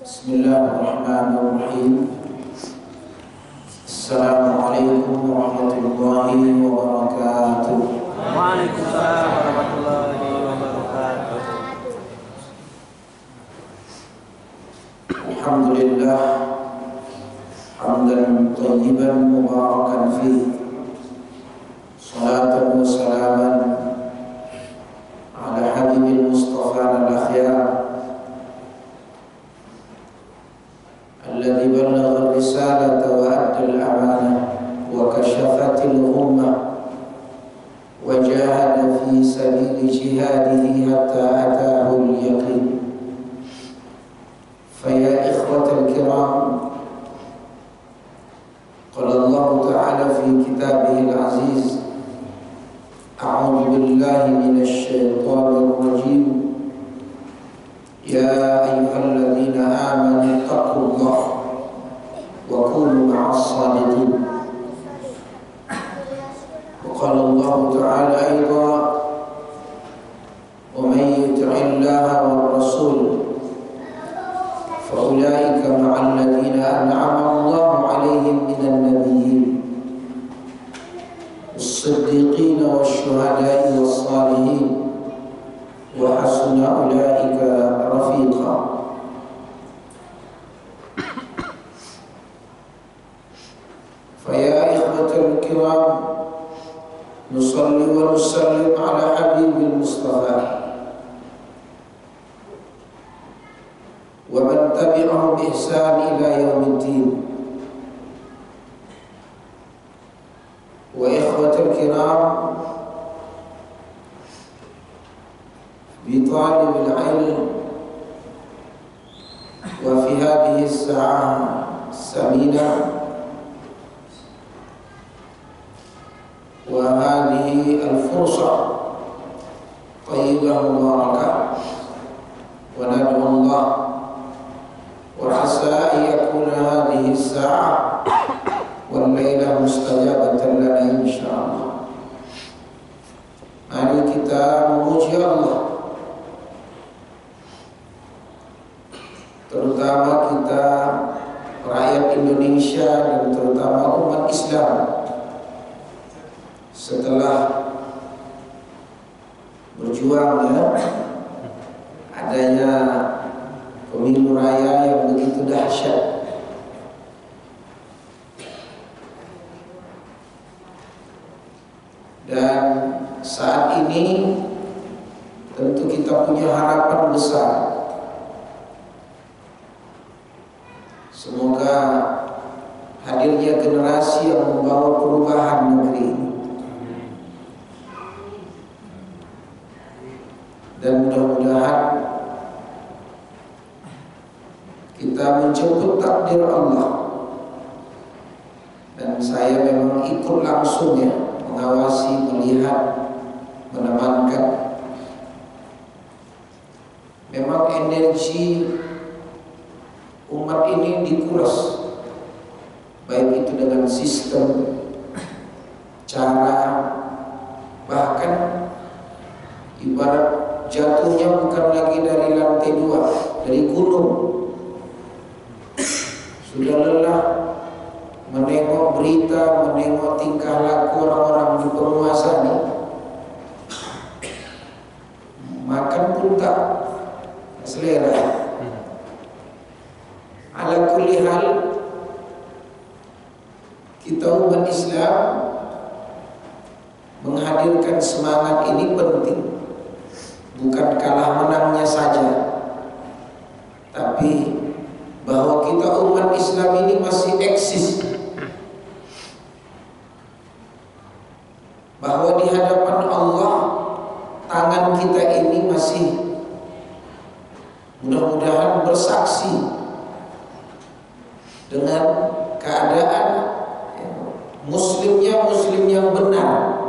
Bismillahirrahmanirrahim. Assalamualaikum warahmatullahi wabarakatuh. Waalaikumsalam warahmatullahi wabarakatuh. Alhamdulillah hamdan thayyiban mubarakan fih. Salatan wa salaman ala habibil mustafa al-akhyar alladhi ballagha ar-risalata wa adda al-amanah wa kashafa al-ghummah wa jahada fi sabili jihadihi hatta ataahu al-yaqin. Faya ikhwatal kiram, qala Allah Ta'ala fi kitabihil aziz, a'udzu billahi minasy syaithanir rajim. Ya ayyuhalladzina amanu taqullaha wa kunu ma'as shadiqin. Wa qala Allah Ta'ala aidan, wa man yuti'illaha war rasul فأولئك مع الذين أنعم الله عليهم من النبيين والصديقين والشهداء والصالحين وحسن أولئك رفيقا. فيا إخوة الكرام، نصلي ونسلم على حبيب المصطفى ومن تبعهم بإحسان إلى يوم الدين. وإخوة الكرام، بطالب العلم وفي هذه الساعة الثمينة وهذه الفرصة طيبة مباركة، وندعو الله وعسى أن يكون هذه الساعة والليلة مستجابة لنا إن شاء الله. Mari kita memuji Allah, terutama kita rakyat Indonesia dan terutama umat Islam, setelah berjuang adanya pemilu raya yang begitu dahsyat. Dan saat ini tentu kita punya harapan besar. Semoga hadirnya generasi yang membawa perubahan negeri ini. Dan mudah-mudahan kita menjemput takdir Allah. Dan saya memang ikut langsung mengawasi, melihat, menemankan. Memang energi umat ini dikuras, baik itu dengan sistem, cara, bahkan ibarat jatuhnya bukan lagi dari lantai 2, dari gunung. Sudah lelah menengok berita, menengok tingkah laku orang-orang di penguasa ini. Makan pun tak selera. Ala kulli hal, kita umat Islam menghadirkan semangat ini penting. Bukan kalah menangnya saja, tapi bahwa kita umat Islam ini masih eksis, bahwa di hadapan Allah tangan kita ini masih mudah-mudahan bersaksi dengan keadaan muslimnya muslim yang benar,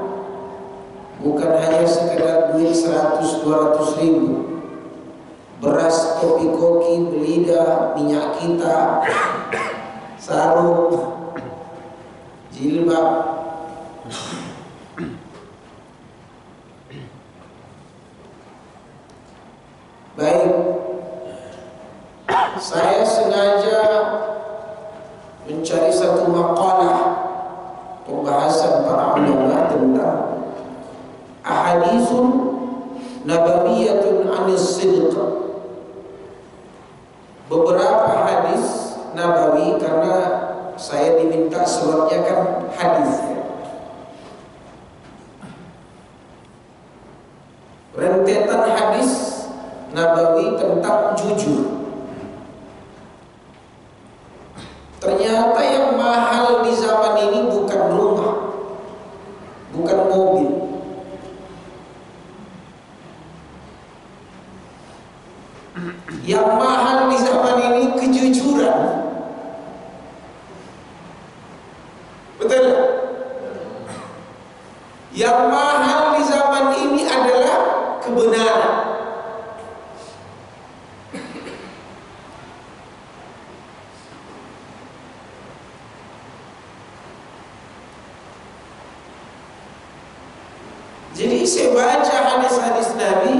bukan hanya sekedar duit 100-200 ribu, beras, kopi koki, belida, minyak kita, sarung, jilbab. Baik, Saya sengaja mencari satu maqalah pembahasan para ulama tentang ahaditsun nabawiyatun 'anis sidq. Beberapa hadis nabawi, karena saya diminta slotnya kan hadis. Rentetan hadis nabawi tentang jujur. Ternyata yang mahal di zaman ini bukan rumah, bukan mobil. Yang mahal di zaman ini kejujuran. Betul? Yang mahal di zaman ini adalah kebenaran. Jadi saya baca hadis-hadis Nabi.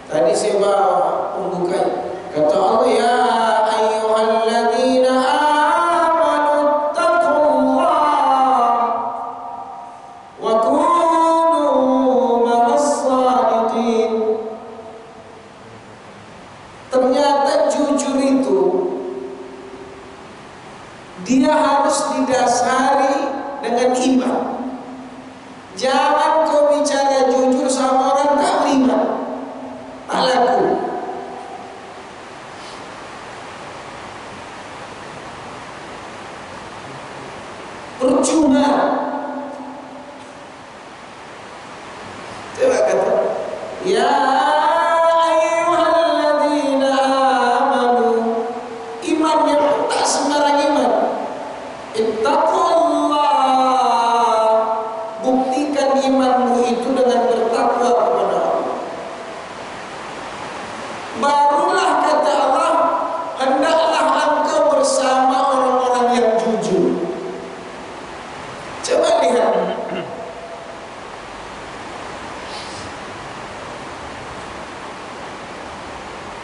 Tadi saya bawa pembukanya. Kata Allah, ya ayyuhalladzina amanu taqullah wa kunu ma'as shadiqin. Ternyata jujur itu dia harus didasari dengan iman. Jangan kau bicara jujur sama orang tak beriman, tak laku. Percuma. Coba kata, ya ayyuhalladzina amanu. Imannya pun tak sembarang iman. Ittaqullah. Buktikan imanmu itu dengan bertakwa kepada Allah. Barulah kata Allah, hendaklah engkau bersama orang-orang yang jujur. Coba lihat.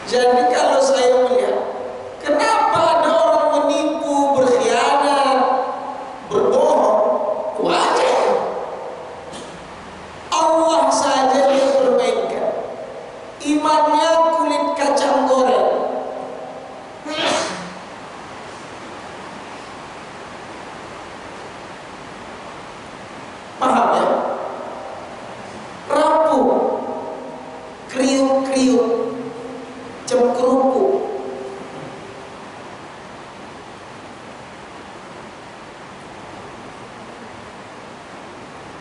Jadi kalau saya melihat, kenapa ada orang menipu, berkhianat, berbohong, wajar. Allah saja yang permainkan. Imannya kulit kacang goreng. Paham ya? Rapuh, kriuk-kriuk, cemkerupuk.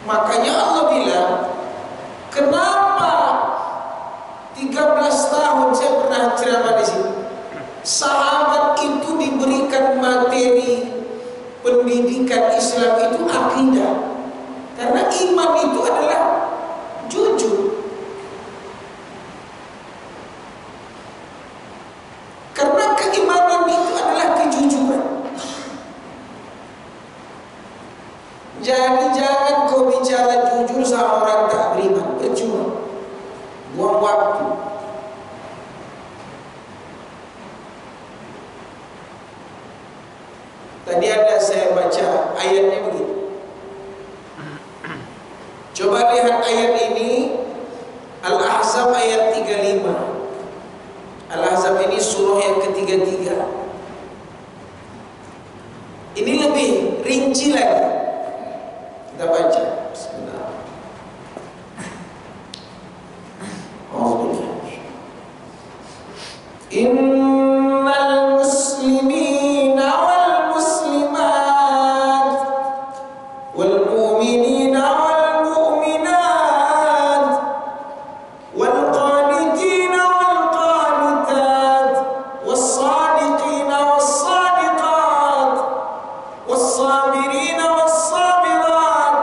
Makanya Allah bilang, kenapa 13 tahun saya pernah ceramah di sini, sahabat itu diberikan materi pendidikan Islam itu akidah. Karena iman itu adalah jujur. Karena keimanan itu adalah kejujuran. Jadi jangan kau bicara jujur sama orang tak beriman, percuma, buang waktu. Tadi ada saya baca ayatnya begitu. Coba lihat ayat ini, Al-Ahzab ayat 35. Al-Ahzab ini surah yang ketiga-tiga. Ini lebih rinci lagi. Kita baca. Bismillah. Innal muslimina wal muslimat wal mu'minina wal mu'minat wal qanitina wal qanitat was sadiqina was sadiqat was sabirina was sabirat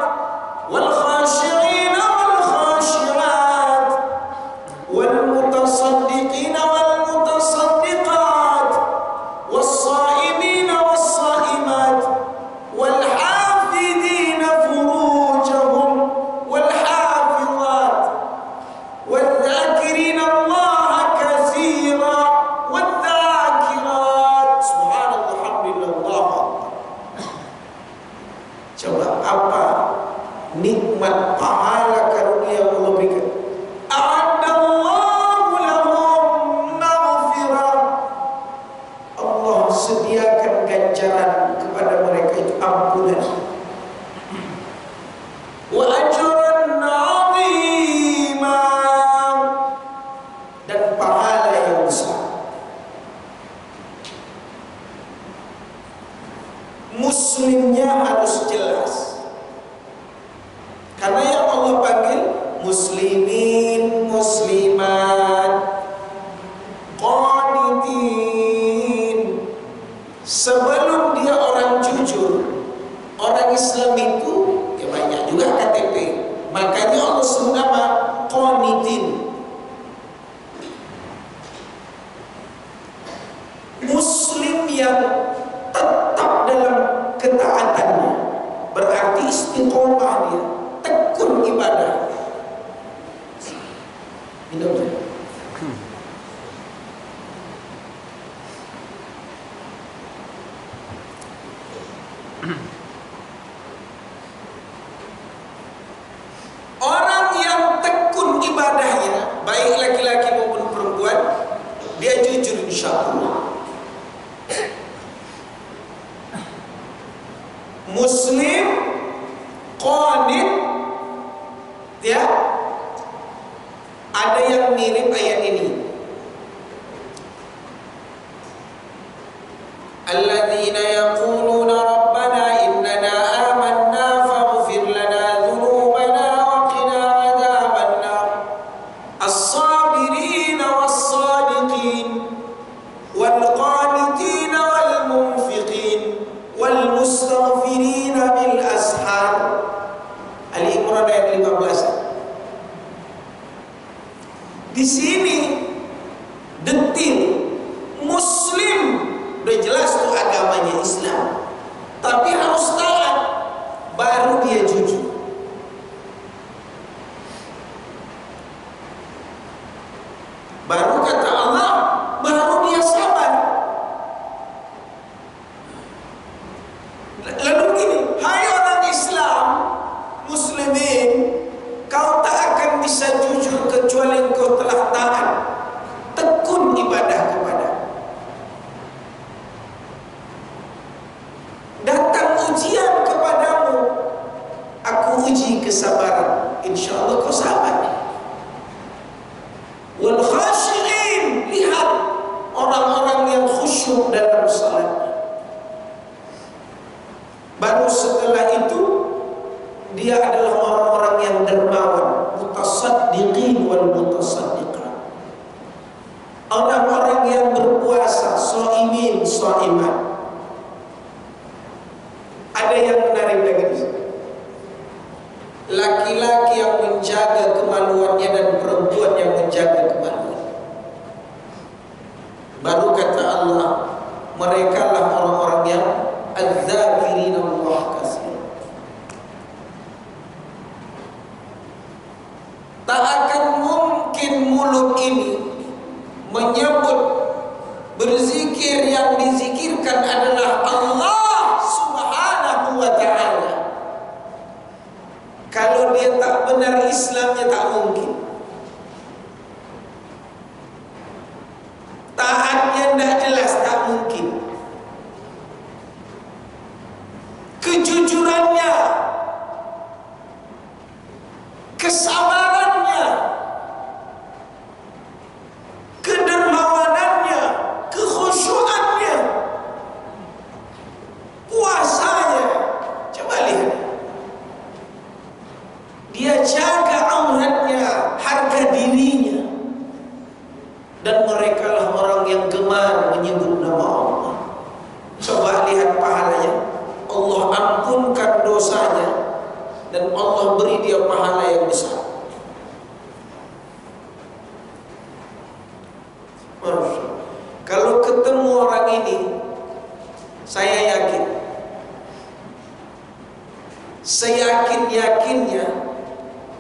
nikmat pahala karunia yang Allah berikan. A'adallahu lahum maghfirah. Allah sediakan ganjaran kepada mereka itu ampunan. Wa ajran 'azima, dan pahala yang besar. Muslimnya harus jelas, karena yang Allah panggil muslimin, muslimat, qanitin. Sebelum dia orang jujur, orang Islam itu ya banyak juga KTP. Makanya Allah sebut nama qanitin. Muslim yang tetap dalam ketaatannya, berarti istiqomah dia, tekun ibadah. Minum. Orang yang tekun ibadahnya, baik laki-laki maupun perempuan, dia jujur insya Allah. Muslim, qanit, ya. Ada yang mirip ayat ini. Alladzina yaquluna rabbana innana amanna faghfir lana dhunubana wa qina adzabannar. As-sabirin was-sadiqin wal qanitin wal munfiqin wal mustaghfirin bil ashar. Ali Imran ayat 15. Di sini detil, Muslim udah jelas tuh agamanya Islam, tapi harus taat, baru dia jujur. Baru kata Allah, baru dia sabar. Lalu begini, hai orang Islam, muslimin, kau tak akan bisa jujur kecuali engkau telah taat, tekun ibadah kepada. Datang ujian kepadamu, aku uji kesabaran, insya Allah kau sabar. Wal khashi'in, lihat orang-orang yang khusyuk dalam salat. Baru setelah itu dia adalah orang-orang yang dermawan, mutasaddiqin wal mutasaddiqat. Orang-orang yang berpuasa, shaimin, shaimat. Ada yang menarik lagi di sini. Laki-laki yang menjaga kemaluannya dan perempuan yang menjaga kemaluannya. Baru kata Allah, mereka lah orang-orang yang az-zakirin Allah katsir. Tak akan mungkin mulut ini menyebut, berzikir, yang dizikirkan adalah Allah Subhanahu wa ta'ala. Kalau dia tak benar Islamnya, tak mungkin. Taatnya tidak jelas, tak mungkin. Kejujurannya, kesabarannya, kedermawanannya, kekhusyuannya, puasanya. Coba lihat. Dia jaga auratnya, harga dirinya. Dan mereka lah orang yang gemar menyebut nama Allah. Coba lihat pahalanya. Allah ampunkan dosanya dan Allah beri dia pahala yang besar. Kalau ketemu orang ini, saya yakin, seyakin-yakinnya,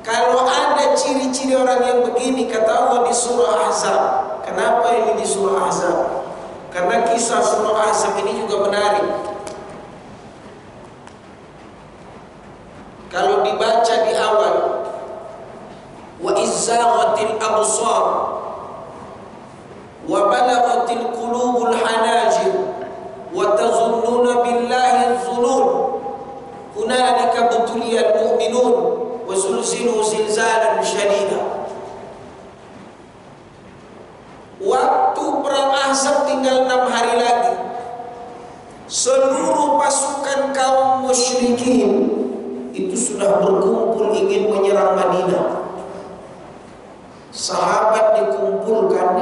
kalau ada ciri-ciri orang yang begini, kata Allah di surah Ahzab. Kenapa ini di surah Ahzab? Karena kisah surah Ahzab ini juga menarik. Kalau dibaca di awal zaghatil absar wa balaghatil qulubul hanajir wa tazunnuna billahi dzunun hunalika butuliyal mu'minun wa zulzilu zilzalan syadida. Waktu perang Ahzab tinggal 6 hari lagi, seluruh pasukan kaum musyrikin itu sudah berkumpul ingin menyerang Madinah. Sahabat dikumpulkan,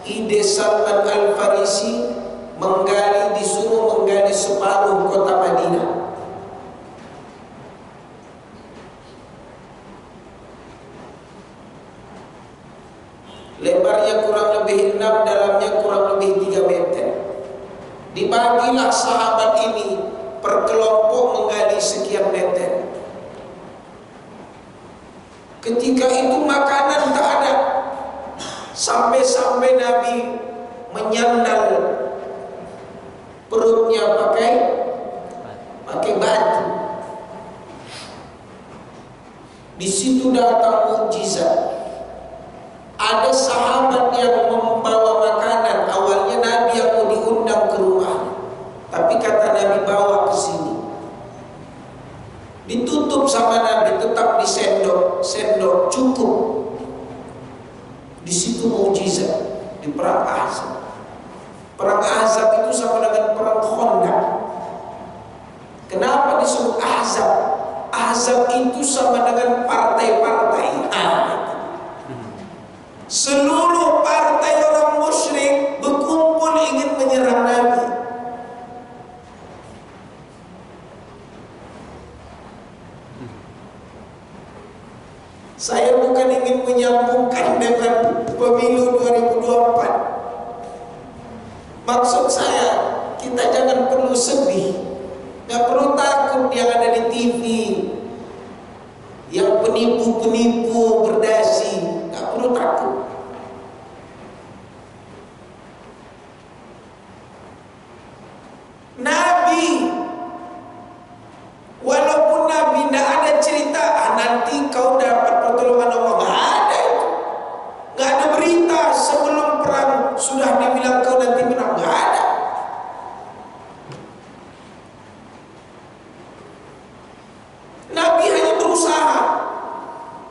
ide Salman Al-Farisi disuruh menggali separuh kota Madinah. Lebarnya kurang lebih 6, dalamnya kurang lebih 3 meter. Dibagilah sahabat ini per kelompok menggali sekian meter. Ketika itu makanan tak ada, sampai-sampai Nabi menyandal perutnya pakai batu. Di situ datang mukjizat. Ada sahabat yang membawa makanan. Awalnya Nabi yang mau diundang ke rumah, tapi kata Nabi bawa ke sini. Ditutup sama Nabi, tetap disendok, cukup. Di situ mukjizat di perang Ahzab. Perang Ahzab itu sama dengan perang Khandaq. Kenapa disebut Ahzab? Ahzab itu sama dengan partai-partai. Seluruh partai orang musyrik berkumpul ingin menyerang Nabi. Saya bukan ingin menyambungkan dengan pemilu 2024. Maksud saya, kita jangan perlu sedih, gak perlu takut yang ada di TV, yang penipu-penipu berdasi, gak perlu takut. Nabi, walaupun Nabi tidak ada cerita nanti kau dapat pertolongan Allah, nggak ada itu, nggak ada berita sebelum perang sudah dibilang kau nanti menang, nggak ada. Nabi hanya berusaha,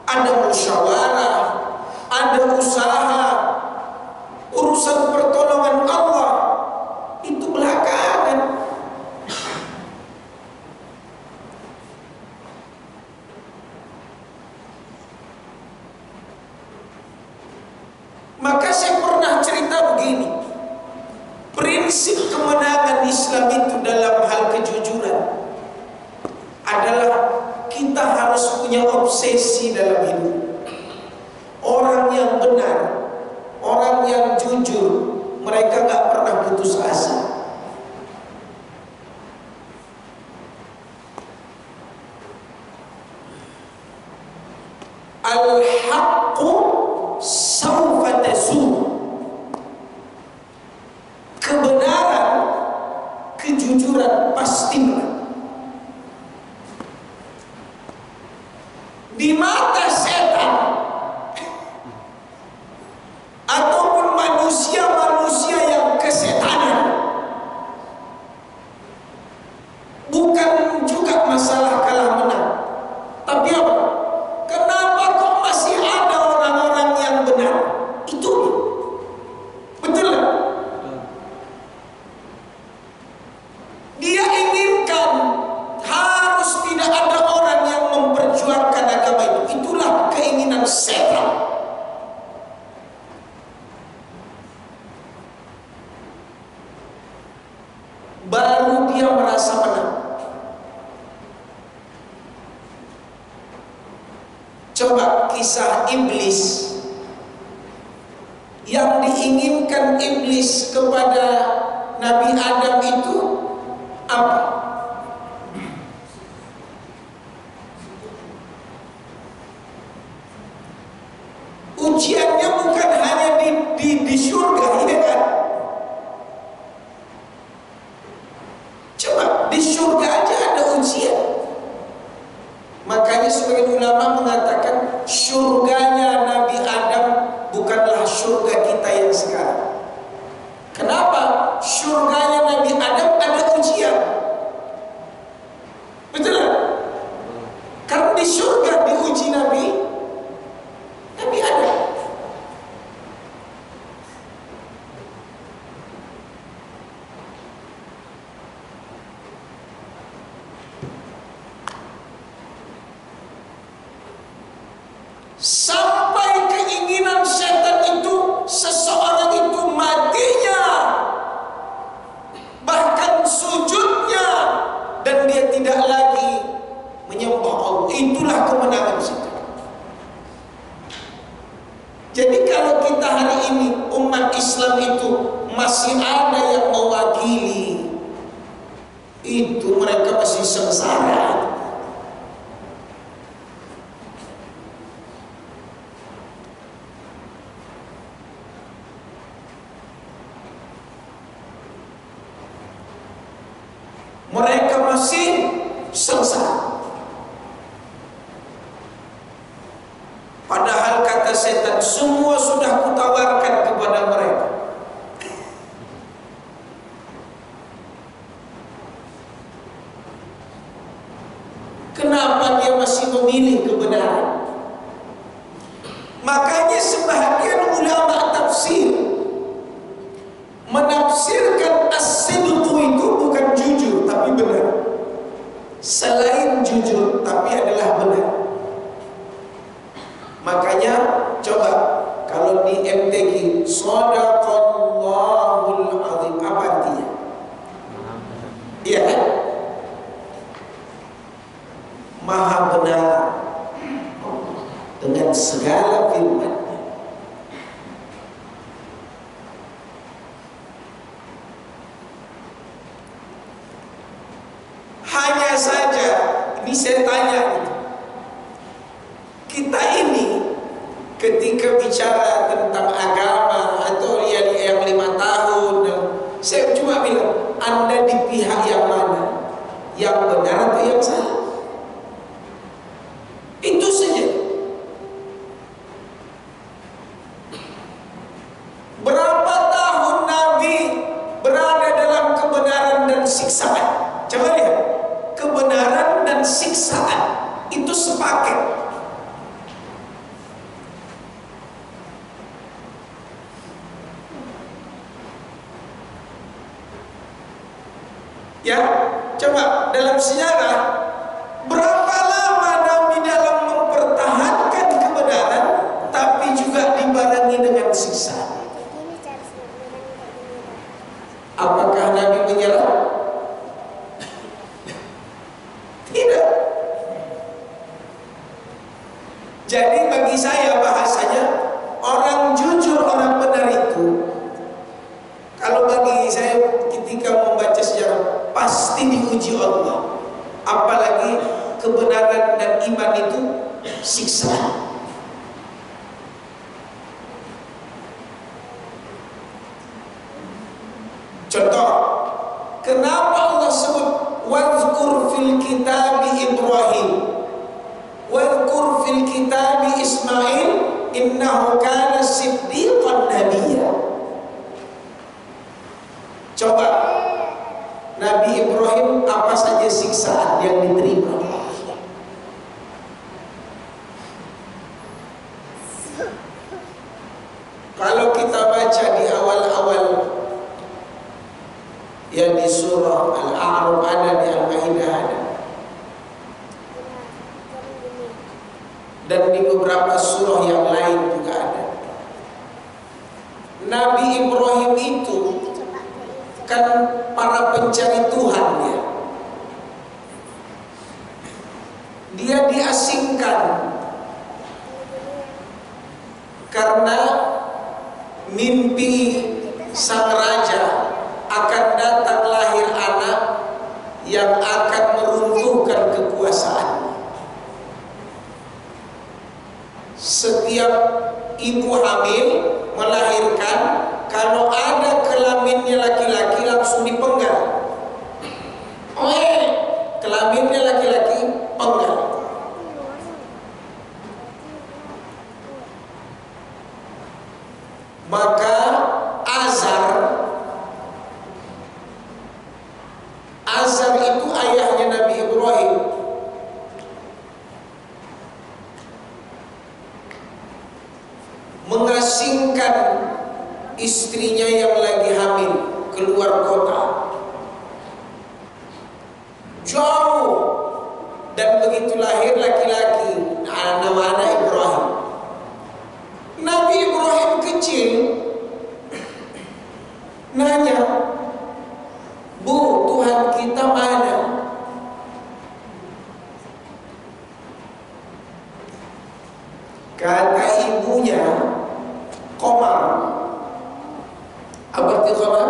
ada musyawarah, ada usaha, urusan pertolongan Allah itu belakangan. Maka saya pernah cerita begini, prinsip kemenangan Islam itu dalam hal kejujuran adalah kita harus punya obsesi dalam hidup. Orang yang benar, orang yang jujur, mereka gak pernah putus asa. Al-haqqu sawfa tazul. Kebenaran, kejujuran pasti menang. Di mata setan ataupun manusia-manusia yang kesetanan, bukan juga masalah kalah menang, tapi apa? Kenapa kok masih ada orang-orang yang benar? Itu betul lah. Dia inginkan harus tidak ada orang yang memperjuangkan agama itu. Itulah keinginan setan. Baru dia merasa menang. Coba kisah iblis. Yang diinginkan iblis kepada Nabi Adam itu apa? Ujiannya bukan hanya di surga, ya kan? Coba di surga aja ada ujian. Makanya sebagian ulama mengatakan surganya sampai keinginan setan itu seseorang itu matinya, bahkan sujudnya, dan dia tidak lagi menyembah Allah. Itulah kemenangan setan. Jadi kalau kita hari ini umat Islam itu masih ada yang mewakili, itu mereka masih sengsara. Mereka masih sengsara. Padahal kata setan, semua sudah kutawarkan kepada mereka. Kenapa dia masih memilih kebenaran? Makanya sebahagian ulama tafsir menafsirkan as-sidqu itu bukan jujur tapi benar. Selain jujur tapi adalah benar. Makanya coba kalau di MTQ Shadaqallahul Azim, apa artinya? Iya kan? Maha benar dengan segala firman. Hanya saja, ini saya tanya, kita ini ketika bicara tentang agama atau yang 5 tahun, saya cuma bilang, Anda di pihak yang mana? Yang benar atau yang salah? Itu saja. Berapa tahun Nabi berada dalam kebenaran dan siksaan? Coba lihat, kebenaran dan siksaan itu sepaket. Ya, coba dalam sejarah berapa lama Nabi dalam mempertahankan kebenaran tapi juga dibarengi dengan siksaan. Apakah Nabi menyerah? Tidak. Jadi bagi saya bahasanya orang jujur, orang benar itu, kalau bagi saya ketika membaca sejarah pasti diuji Allah. Apalagi kebenaran dan iman itu siksaan. Contoh, kenapa Allah sebut wadhkur fil kitabi Ibrahim, wadhkur fil kitabi Ismail, innahu kana siddiqan nabiyya. Coba, Nabi Ibrahim apa saja siksaan yang diterima? Kalau kita baca di awal-awal, ya di surah Al-A'raf ada, di Al-Maidah ada, dan di beberapa surah yang lain juga ada. Nabi Ibrahim itu kan para pencari Tuhan ya. Dia diasingkan karena mimpi sang raja akan datang lahir anak yang akan meruntuhkan kekuasaan. Setiap ibu hamil melahirkan, kalau ada kelaminnya laki-laki langsung dipenggal. Kelaminnya laki-laki penggal. Maka Azar itu ayahnya Nabi Ibrahim. Mengasingkan istrinya yang lagi hamil keluar kota jauh, dan begitu lahir laki-laki, nama anak Ibrahim. kita mana? Kata ibunya, Qamar. Apa arti Qamar?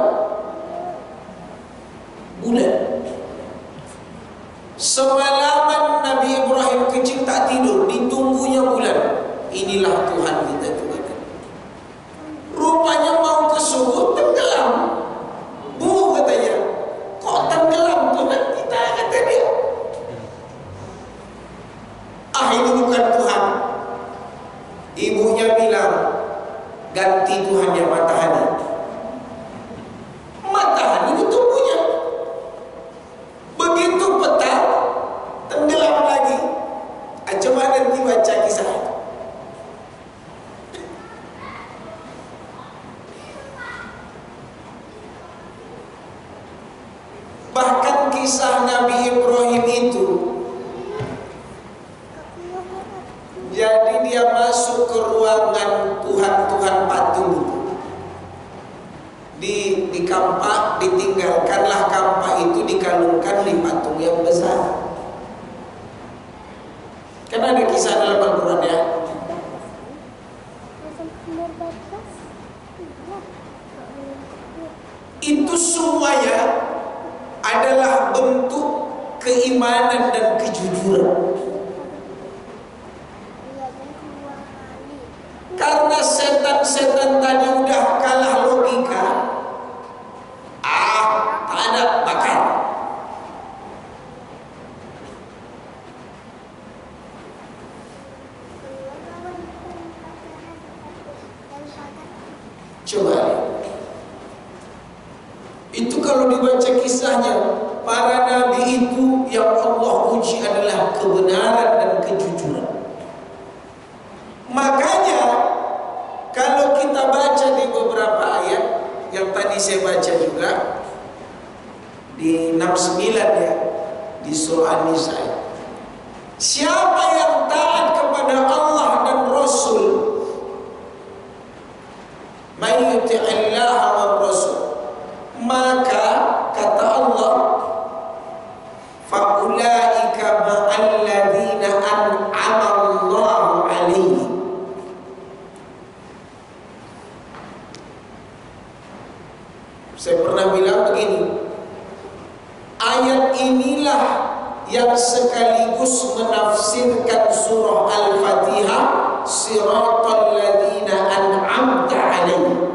Bulan. Semalaman Nabi Ibrahim kecil tak tidur, ditunggunya bulan. Inilah Tuhan kita juga. Rupanya mau ke subuh tenggelam. Bu katanya, kok tenggelam Tuhan kita, kata dia. Ini bukan Tuhan. Ibunya bilang, ganti Tuhannya matahari. Matahari ditunggunya. Begitu petang, tenggelam lagi. Coba nanti baca kisah. Bahkan kisah Nabi Ibrahim itu, jadi dia masuk ke ruangan Tuhan patung itu. Di kampak, ditinggalkanlah kampak itu, dikalungkan di patung yang besar. Kan ada kisah dalam Al-Quran ya. Itu semuanya adalah bentuk keimanan dan kejujuran. Karena setan-setan tadi udah kalah logika. Tak ada, bakar. Coba. Itu kalau dibaca kisahnya, para nabi itu yang Allah uji adalah kebenaran dan kejujuran. Makanya kalau kita baca di beberapa ayat yang tadi saya baca juga di 69 ya, di surah An-Nisa, siapa yang taat kepada Allah dan Rasul, may yuti'illaha wa Rasul, maka kata Allah, faulaika ma'alladzina an'ama Allahu alaihim. Saya pernah bilang begini, ayat inilah yang sekaligus menafsirkan surah Al-Fatihah, siratal ladzina an'amta alaihim.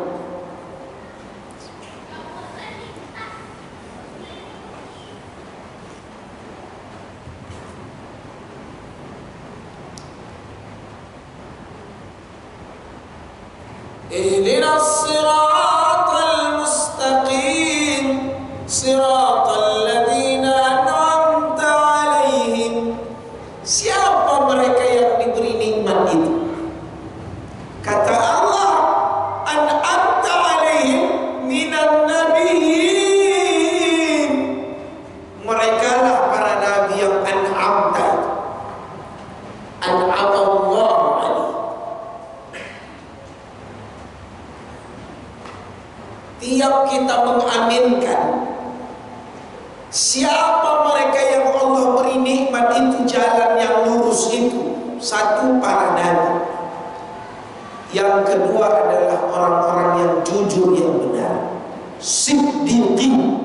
Ihdinas siratal mustaqim, siratal ladzina an'amta alaihim. Siapa mereka yang diberi nikmat itu? Kata Allah, an'amta alaihim minan nabiyyin. Mereka lah para nabi yang an'amta, an'amallahu alaihim. Tiap kita mengaminkan, siapa mereka yang Allah beri nikmat itu, jalan yang lurus itu, satu para nabi, yang kedua adalah orang-orang yang jujur, yang benar, siddiqin.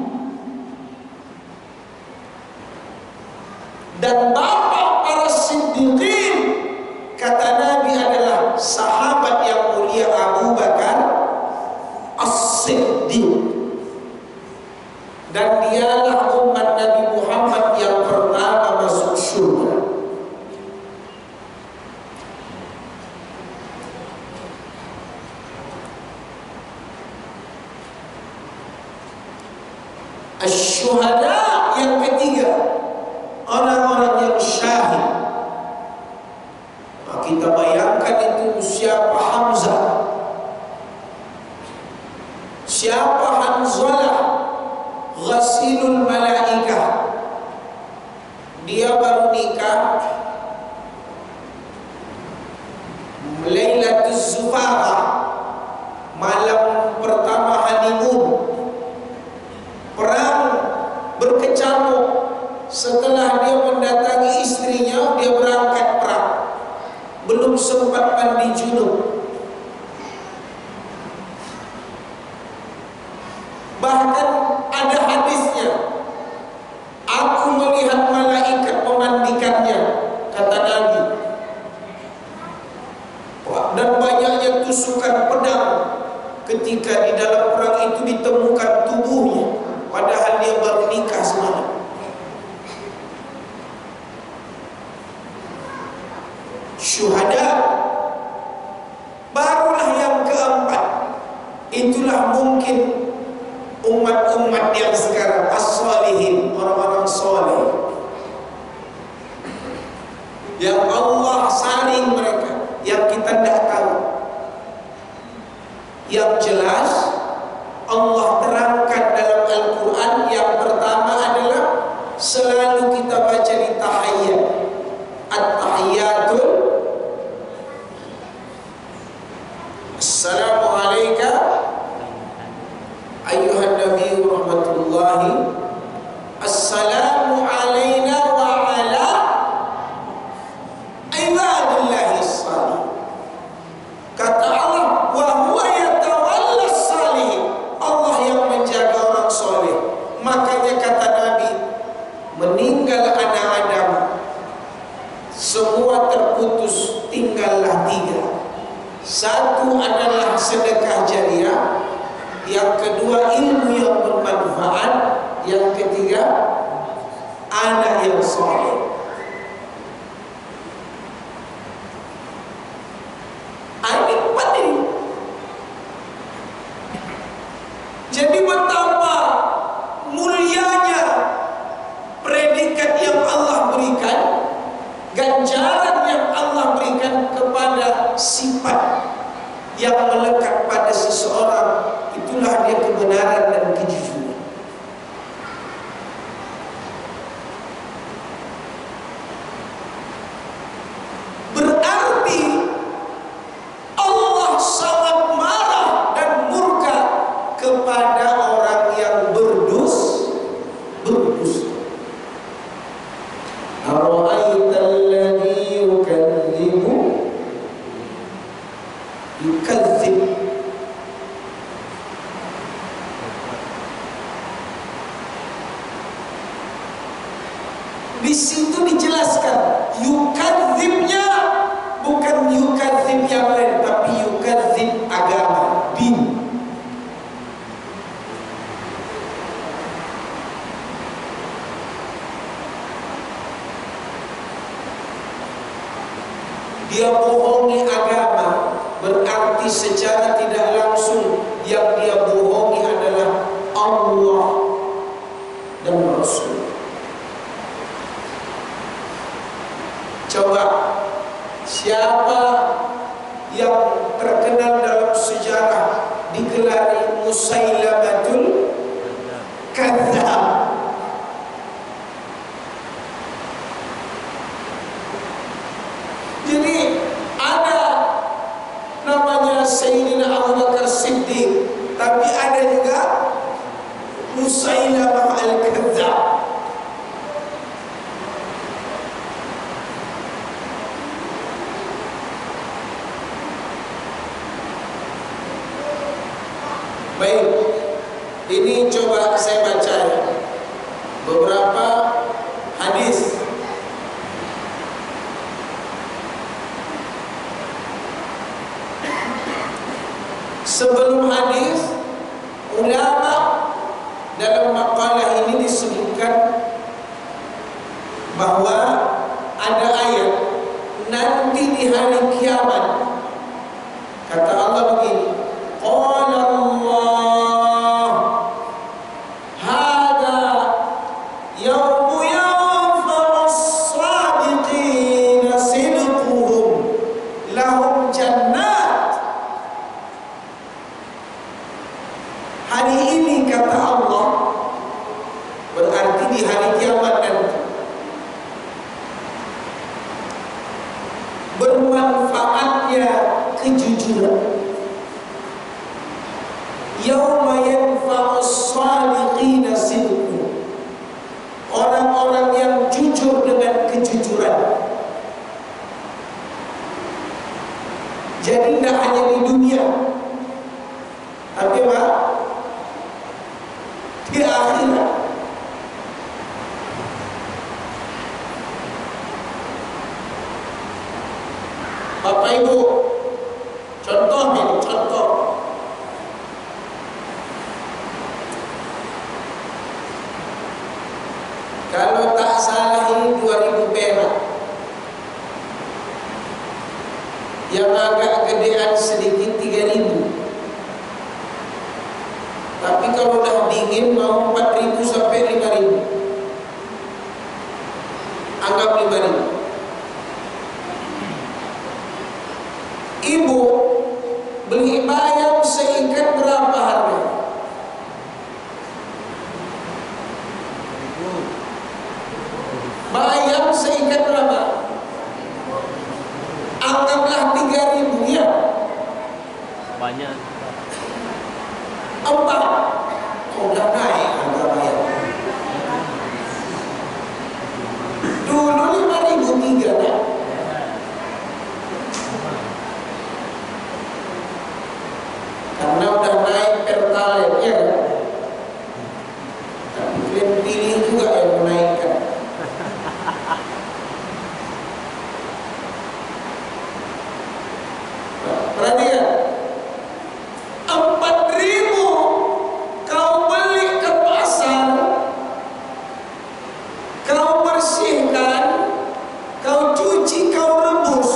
Dan bapak para siddiqin, kata Nabi, adalah sahabat yang mulia Abu Bakar As-Siddiq. Dan dialah umat Nabi Muhammad yang pertama masuk surga. Asy-syuhada yang ketiga, orang-orang yang syahid. Nah, kita bayangkan itu siapa Hamzah, siapa Hanzalah, ghasilul malaikah. Dia baru nikah Lailatuz Zufaqa, malam pertama honeymoon. Perang berkecamuk. Setelah dia mendatangi istrinya, dia berangkat perang, belum sempat mandi junub. Bahkan ada hadisnya, aku melihat malaikat memandikannya, kata Nabi. Dan banyaknya tusukan pedang ketika di dalam perang itu ditemukan tubuhnya, padahal dia baru nikah semalam. Syuhada. Barulah yang keempat, itulah mungkin umat-umat yang sekarang, as-salihin, orang-orang soleh, yang Allah saring mereka, yang kita tidak tahu. Yang jelas Allah terangkan dalam Al-Quran. Yang pertama adalah selalu kita baca di tahiyyat, at-tahiyyatul, Assalamualaikum ayyuhan nabi rahmatullahi, assalamu alayna wa ala ibadillahi salih. Kata Allah, wa huwa yatawalla salihin, Allah yang menjaga orang soleh. Makanya kata Nabi, meninggal anak Adam, semua terputus, tinggallah tiga. Satu adalah sedekah jariah, yang kedua ilmu yang bermanfaat, yang ketiga anak yang soleh. Ini empat ini. Jadi betapa mulianya predikat yang Allah berikan, ganjaran yang Allah berikan kepada sifat yang melekat pada seseorang. Itulah dia kebenaran dan kejujuran. Berarti Allah sangat marah dan murka kepada orang yang berdusta. Ara'aital ladzi yukadzib. Di situ dijelaskan yukadzibnya bukan yukadzib yang lain, tapi yukadzib agama, din. Dia bohongi agama, berarti secara tidak langsung yang dia bohongi adalah Allah dan Rasul. Coba, siapa yang terkenal dalam sejarah digelari Musailamatul Kadzdzab? Jadi ada namanya Sayyidina Abu Bakar Siddiq, tapi ada juga Musailamah al-Kadzdzab. Baik, ini coba saya baca beberapa hadis. Sebelum hadis, ulama dalam makalah ini disebutkan bahwa ada ayat nanti di hari kiamat. Kata Allah begini, qala Allah hada yawmu yanfa'us sadiqina sidquhum lahum jannat. Hari ini kata Allah, berarti di hari kiamat nanti, bermanfaatnya kejujuran. Yauma yanfa'us shadiqina sidquhum, Bapak Ibu, contoh nih, contoh. Kalau tak salah ini 2000 perak. Yang agak gedean sedikit 3000. Tapi kalau udah dingin mau 4000 sampai 5000. Anggap 5000. Ibu beli bayam seikat berapa harga? Bayam seikat berapa? Anggaplah 3000 ya. Banyak. 4. Udah naik harga bayam. Dulu 5000 3 kan? Karena udah naik pertalite ya kan? Tapi kalian pilih juga yang menaikkan. Perhatikan, 4000 kau beli ke pasar, kau bersihkan, kau cuci, kau rebus,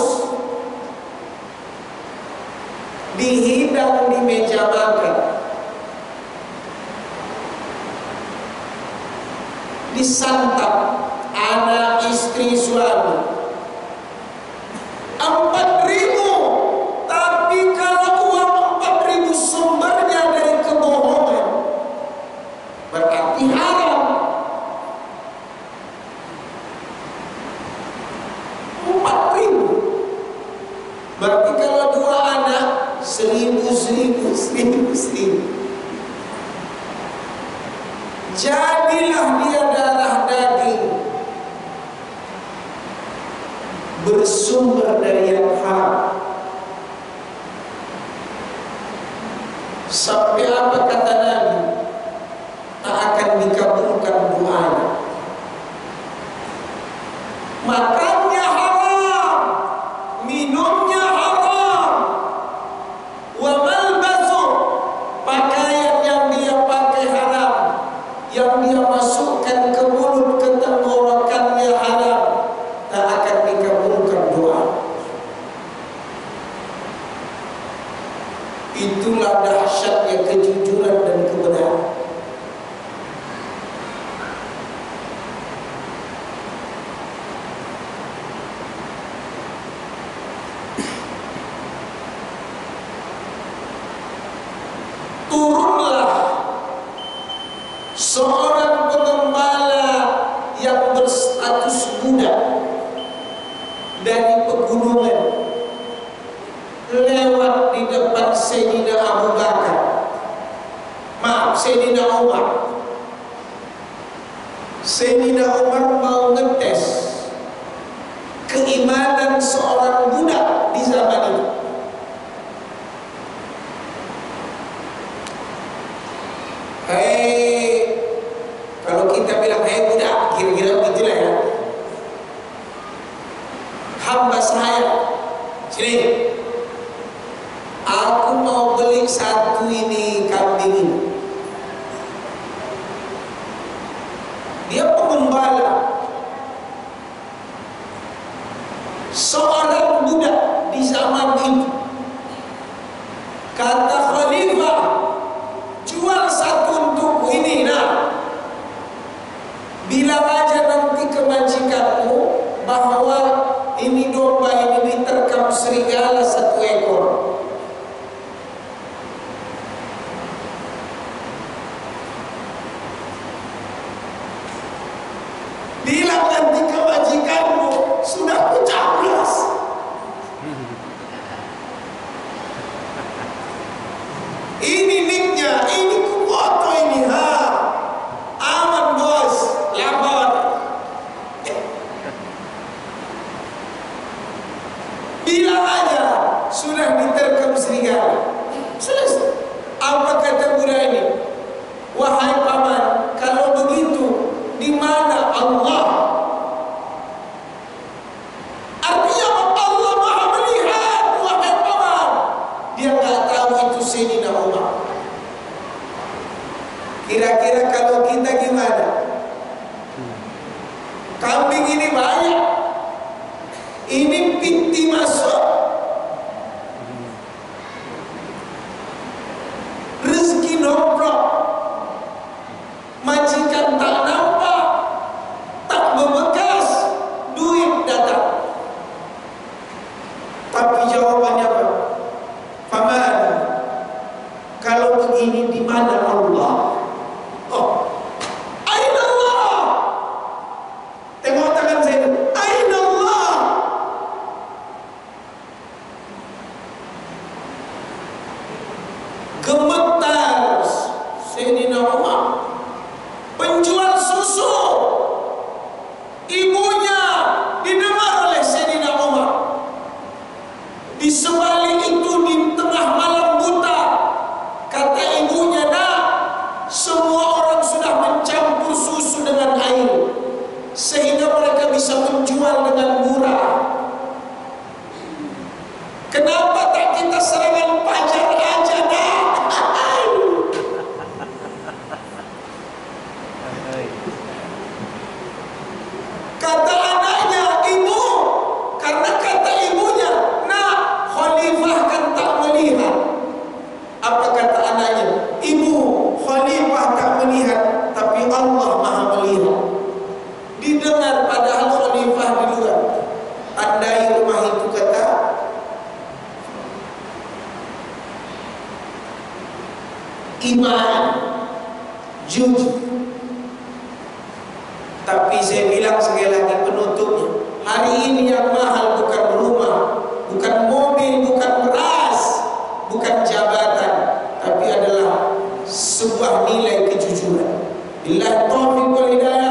dihidang di meja makan, disantap anak, istri, suami. 4000, tapi kalau uang 4000 sumbernya dari kebohongan, berarti haram. 4000, berarti kalau 2 anak 1000. Jadilah dia darah daging, bersumber dari yang haram. Sampai apa kata Nabi? Tak akan dikabulkan doanya. Makannya haram, minumnya haram, wa malbasu, pakaian yang dia pakai haram, yang dia masukkan ke mulut, ke tenggorokannya haram, tak akan dikabulkan doa. Itulah dahsyatnya kejujuran dan kebenaran. Turunlah seorang pengembala yang berstatus budak dari pegunungan, lewat di depan Sayyidina Abu Bakar, Sayyidina Umar. Sayyidina Umar mau ngetes keimanan seorang budak di zaman itu. Hei, kalau kita bilang hei budak, kira-kira begitulah ya. Hamba saya, sini, aku mau beli satu ini kambing ini. Dia pengembala, seorang budak di zaman itu. Kata Khalifah, jual satu untukku ini, nah. Bilang aja nanti ke majikanmu bahwa ini domba ini diterkam serigala 1 ekor. didengar padahal khalifah di luar. Andai rumah itu kata iman, jujur. Tapi saya bilang sekali lagi penutupnya, hari ini yang mahal bukan rumah, bukan mobil, bukan beras, bukan jabatan, tapi adalah sebuah nilai kejujuran. Billahi taufiq wal hidayah.